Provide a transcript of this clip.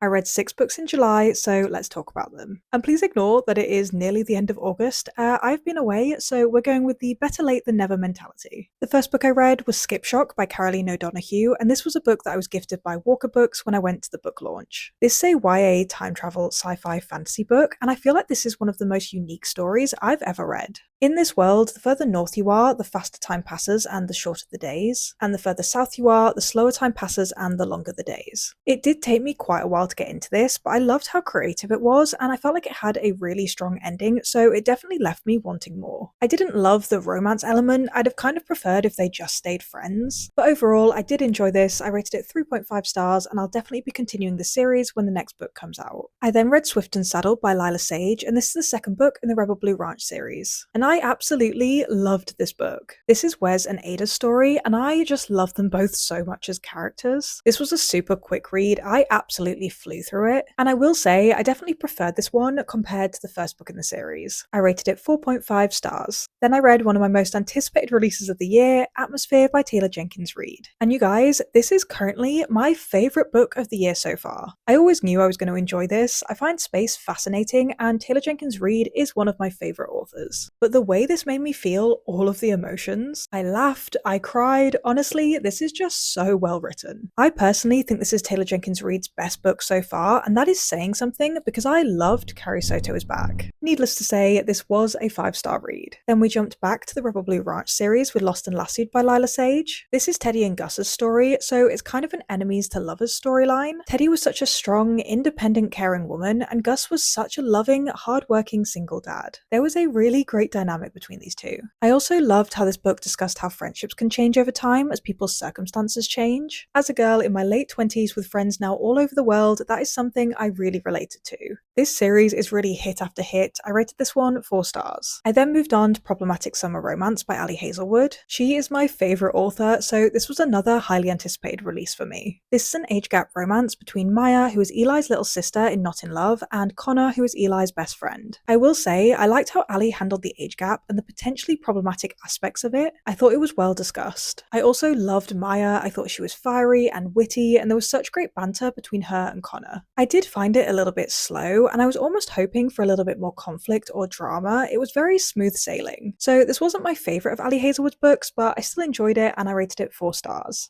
I read 6 books in July, so let's talk about them. And please ignore that it is nearly the end of August. I've been away, so we're going with the better late than never mentality. The first book I read was Skipshock by Caroline O'Donoghue, and this was a book that I was gifted by Walker Books when I went to the book launch. This is a YA time travel sci-fi fantasy book, and I feel like this is one of the most unique stories I've ever read. In this world, the further north you are, the faster time passes and the shorter the days, and the further south you are, the slower time passes and the longer the days. It did take me quite a while to get into this, but I loved how creative it was, and I felt like it had a really strong ending, so it definitely left me wanting more. I didn't love the romance element, I'd have kind of preferred if they just stayed friends, but overall I did enjoy this. I rated it 3.5 stars, and I'll definitely be continuing the series when the next book comes out. I then read Swift and Saddle by Lila Sage, and this is the second book in the Rebel Blue Ranch series, and I absolutely loved this book. This is Wes and Ada's story, and I just love them both so much as characters. This was a super quick read, I absolutely flew through it, and I will say I definitely preferred this one compared to the first book in the series. I rated it 4.5 stars. Then I read one of my most anticipated releases of the year, Atmosphere by Taylor Jenkins Reid. And you guys, this is currently my favourite book of the year so far. I always knew I was going to enjoy this. I find space fascinating, and Taylor Jenkins Reid is one of my favourite authors. But the way this made me feel all of the emotions, I laughed, I cried, honestly, this is just so well written. I personally think this is Taylor Jenkins Reid's best book so far, and that is saying something because I loved Carrie Soto is Back. Needless to say, this was a 5-star read. Then we jumped back to the Rebel Blue Ranch series with Lost and Lassued by Lila Sage. This is Teddy and Gus's story, so it's kind of an enemies to lovers storyline. Teddy was such a strong, independent, caring woman, and Gus was such a loving, hard-working single dad. There was a really great dynamic between these two. I also loved how this book discussed how friendships can change over time as people's circumstances change. As a girl in my late 20s with friends now all over the world, that is something I really related to. This series is really hit after hit. I rated this one 4 stars. I then moved on to Problematic Summer Romance by Ali Hazelwood. She is my favourite author, so this was another highly anticipated release for me. This is an age gap romance between Maya, who is Eli's little sister in Not in Love, and Connor, who is Eli's best friend. I will say, I liked how Ali handled the age gap and the potentially problematic aspects of it. I thought it was well discussed. I also loved Maya. I thought she was fiery and witty, and there was such great banter between her and Connor. I did find it a little bit slow, and I was almost hoping for a little bit more conflict or drama. It was very smooth sailing. So this wasn't my favourite of Ali Hazelwood's books, but I still enjoyed it and I rated it 4 stars.